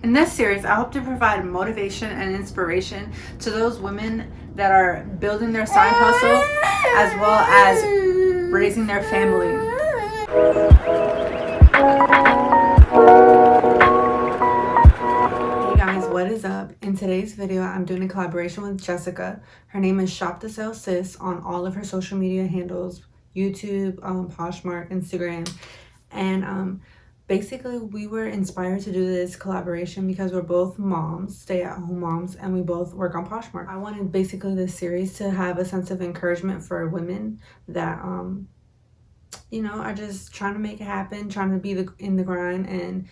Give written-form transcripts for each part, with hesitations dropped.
In this series, I hope to provide motivation and inspiration to those women that are building their side hustle as well as raising their family. Hey guys, what is up? In today's video, I'm doing a collaboration with Jessica. Her name is Shop to Sell Sis on all of her social media handles, YouTube, Poshmark, Instagram, and basically, we were inspired to do this collaboration because we're both moms, stay-at-home moms, and we both work on Poshmark. I wanted basically this series to have a sense of encouragement for women that, are just trying to make it happen, trying to be in the grind, and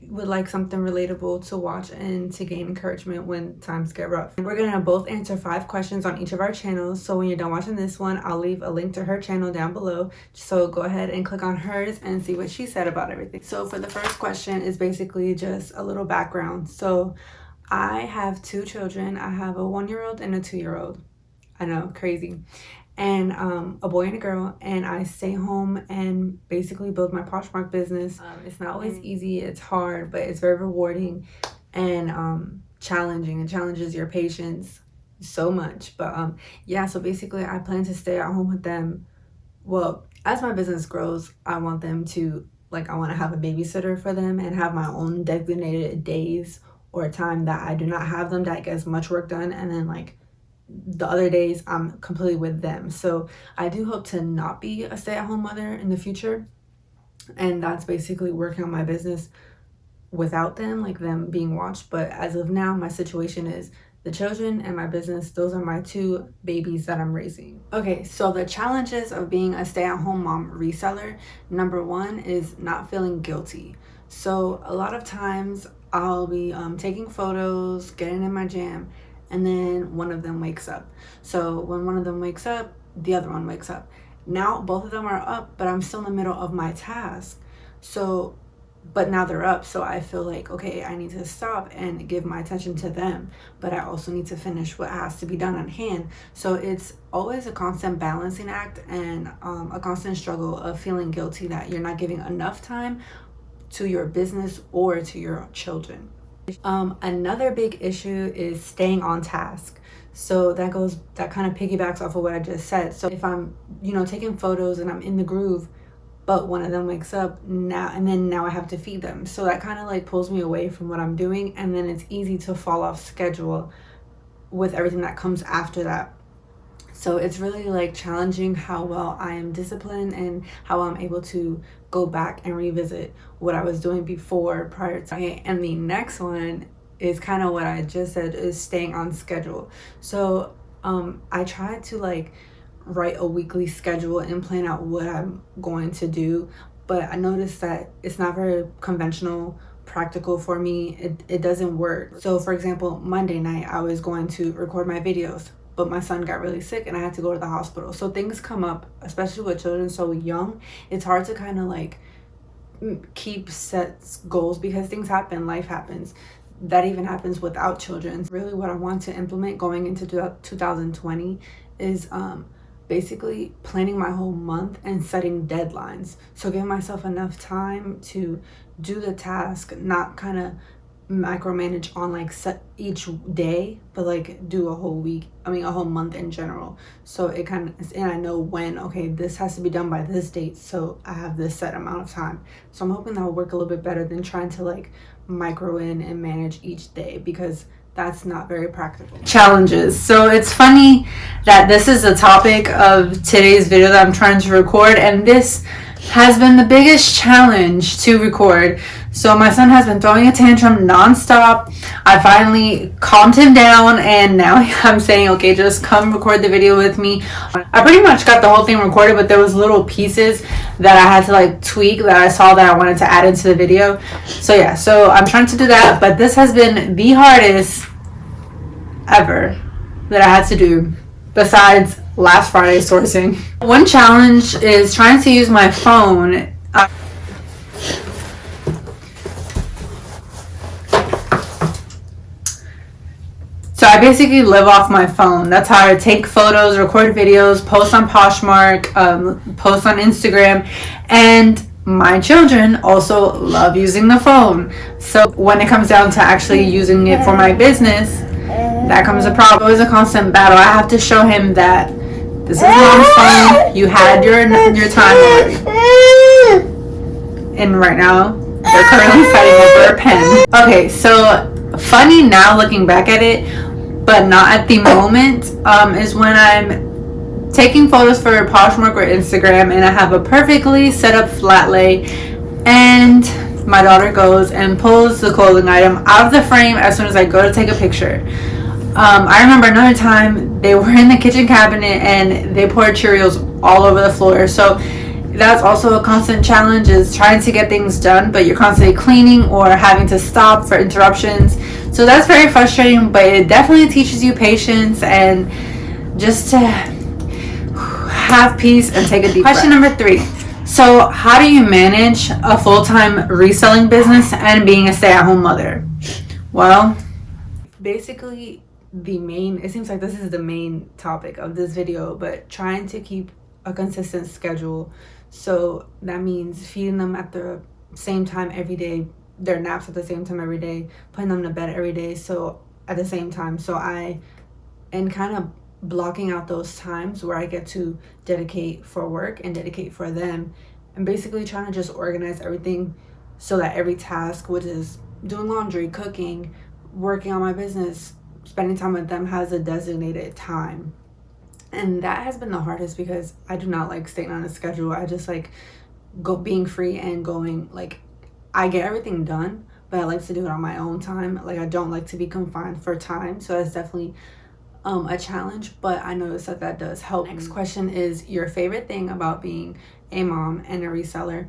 would like something relatable to watch and to gain encouragement when times get rough. We're gonna both answer 5 questions on each of our channels, so when you're done watching this one, I'll leave a link to her channel down below, so go ahead and click on hers and see what she said about everything. So for the first question is basically just a little background. So I have 2 children. I have a 1-year-old and a 2-year-old. I know, crazy. And a boy and a girl, and I stay home and basically build my Poshmark business. It's not always easy, it's hard, but it's very rewarding and challenging. It challenges your patience so much. But yeah, so basically I plan to stay at home with them. Well, as my business grows, I want them to, I want to have a babysitter for them and have my own designated days or time that I do not have them, that gets much work done, and then the other days I'm completely with them. So I do hope to not be a stay-at-home mother in the future, and that's basically working on my business without them, them being watched. But as of now, my situation is the children and my business. Those are my 2 babies that I'm raising. Okay, so the challenges of being a stay-at-home mom reseller, number 1 is not feeling guilty. So a lot of times I'll be taking photos, getting in my jam, and then one of them wakes up. So when one of them wakes up, the other one wakes up. Now both of them are up, but I'm still in the middle of my task. But now they're up, so I feel okay, I need to stop and give my attention to them, but I also need to finish what has to be done on hand. So it's always a constant balancing act and a constant struggle of feeling guilty that you're not giving enough time to your business or to your children. Another big issue is staying on task. So that kind of piggybacks off of what I just said. So if I'm, taking photos and I'm in the groove, but one of them wakes up now I have to feed them. So that kind of pulls me away from what I'm doing, and then it's easy to fall off schedule with everything that comes after that. So it's really challenging how well I am disciplined and how I'm able to go back and revisit what I was doing prior to. And the next one is kind of what I just said, is staying on schedule. So I try to write a weekly schedule and plan out what I'm going to do, but I noticed that it's not very conventional, practical for me. It doesn't work. So for example, Monday night I was going to record my videos, but my son got really sick and I had to go to the hospital. So things come up, especially with children so young. It's hard to kind of keep set goals because things happen, life happens. That even happens without children. Really what I want to implement going into 2020 is basically planning my whole month and setting deadlines. So giving myself enough time to do the task, not kind of micromanage on set each day, but do a whole month in general. So it kind of, and I know when, okay, this has to be done by this date, so I have this set amount of time. So I'm hoping that will work a little bit better than trying to micro in and manage each day, because that's not very practical. Challenges. So it's funny that this is the topic of today's video that I'm trying to record, and this has been the biggest challenge to record. So my son has been throwing a tantrum nonstop. I finally calmed him down, and now I'm saying, okay, just come record the video with me. I pretty much got the whole thing recorded, but there was little pieces that I had to tweak that I saw that I wanted to add into the video. So yeah, so I'm trying to do that, but this has been the hardest ever that I had to do, besides last Friday's sourcing. One challenge is trying to use my phone. So I basically live off my phone. That's how I take photos, record videos, post on Poshmark, post on Instagram. And my children also love using the phone. So when it comes down to actually using it for my business, that comes a problem. It was a constant battle. I have to show him that this is mom's phone. You had your time already. And right now, they're currently fighting over a pen. Okay, so funny now looking back at it, but not at the moment, is when I'm taking photos for Poshmark or Instagram and I have a perfectly set up flat lay, and my daughter goes and pulls the clothing item out of the frame as soon as I go to take a picture. I remember another time they were in the kitchen cabinet and they poured Cheerios all over the floor. So that's also a constant challenge, is trying to get things done, but you're constantly cleaning or having to stop for interruptions. So that's very frustrating, but it definitely teaches you patience and just to have peace and take a deep breath. Question number 3. So how do you manage a full-time reselling business and being a stay-at-home mother? Well, basically it seems like this is the main topic of this video, but trying to keep a consistent schedule. So that means feeding them at the same time every day, their naps at the same time every day, putting them to bed every day, so at the same time. And kind of blocking out those times where I get to dedicate for work and dedicate for them, and basically trying to just organize everything so that every task, which is doing laundry, cooking, working on my business, spending time with them, has a designated time. And that has been the hardest because I do not like staying on a schedule. I just like being free and going, like, I get everything done, but I like to do it on my own time. Like, I don't like to be confined for time. So that's definitely a challenge, but I noticed that does help. Next question is your favorite thing about being a mom and a reseller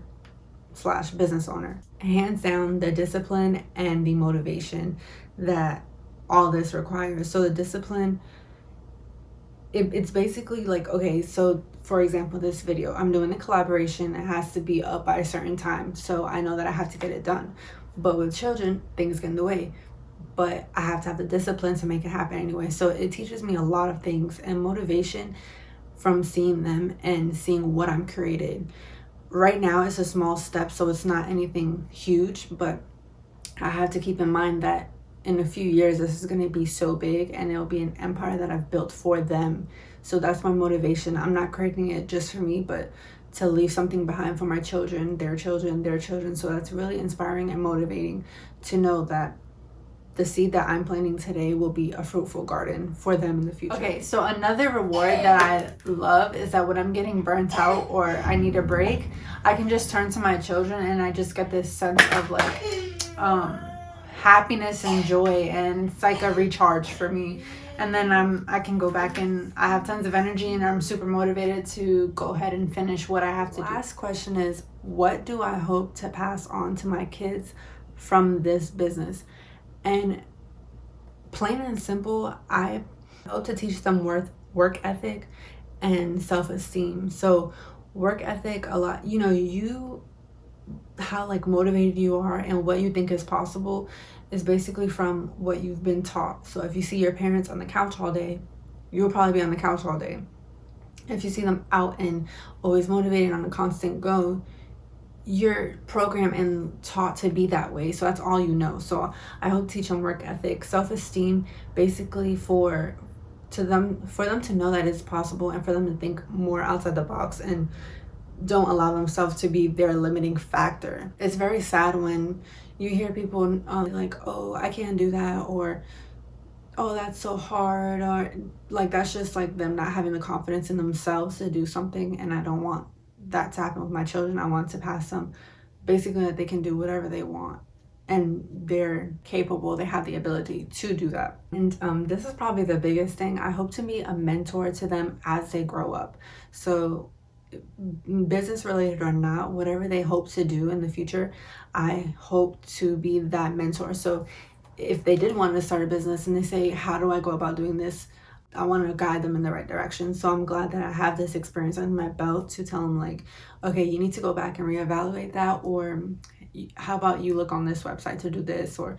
/ business owner. Hands down, the discipline and the motivation that all this requires. So the discipline, it's basically like, okay, so for example, this video, I'm doing a collaboration. It has to be up by a certain time, so I know that I have to get it done. But with children, things get in the way, but I have to have the discipline to make it happen anyway. So it teaches me a lot of things, and motivation from seeing them and seeing what I'm created. Right now it's a small step, so it's not anything huge, but I have to keep in mind that in a few years this is going to be so big, and it'll be an empire that I've built for them. So that's my motivation. I'm not creating it just for me, but to leave something behind for my children, their children, their children. So that's really inspiring and motivating to know that the seed that I'm planting today will be a fruitful garden for them in the future. Okay, so another reward that I love is that when I'm getting burnt out or I need a break, I can just turn to my children and I just get this sense of like happiness and joy, and it's like a recharge for me. And then I can go back and I have tons of energy and I'm super motivated to go ahead and finish what I have to do. Last question is, what do I hope to pass on to my kids from this business? And plain and simple, I hope to teach them work ethic and self-esteem. So work ethic, a lot, how like motivated you are and what you think is possible is basically from what you've been taught. So if you see your parents on the couch all day, you'll probably be on the couch all day. If you see them out and always motivated on a constant go, you're programmed and taught to be that way. So that's all you know. So I hope to teach them work ethic, self-esteem, basically for them to know that it's possible, and for them to think more outside the box and don't allow themselves to be their limiting factor. It's very sad when you hear people like, oh, I can't do that, or oh, that's so hard, or like that's just like them not having the confidence in themselves to do something. And I don't want that to happen with my children. I want to pass them basically that they can do whatever they want, and they're capable, they have the ability to do that. And this is probably the biggest thing. I hope to be a mentor to them as they grow up. So business related or not, whatever they hope to do in the future, I hope to be that mentor. So if they did want to start a business and they say, how do I go about doing this? I want to guide them in the right direction. So I'm glad that I have this experience under my belt to tell them like, okay, you need to go back and reevaluate that, or how about you look on this website to do this, or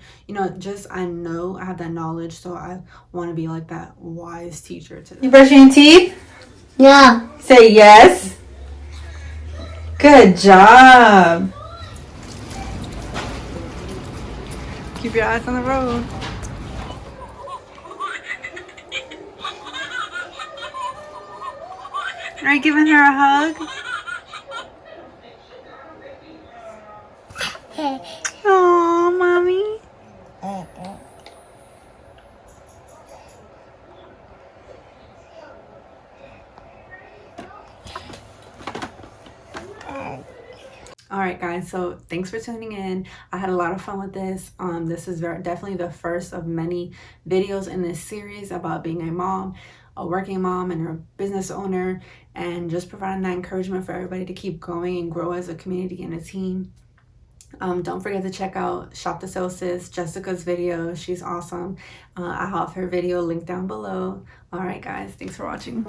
just I know I have that knowledge, so I want to be like that wise teacher to them. You brushing your teeth? Yeah. Say yes. Good job. Keep your eyes on the road. Are you giving her a hug? Oh, mommy. Alright guys, so thanks for tuning in. I had a lot of fun with this. This is definitely the first of many videos in this series about being a mom, a working mom and a business owner, and just providing that encouragement for everybody to keep going and grow as a community and a team. Don't forget to check out Shop the Sale Sis, Jessica's video. She's awesome. I have her video linked down below. Alright guys, thanks for watching.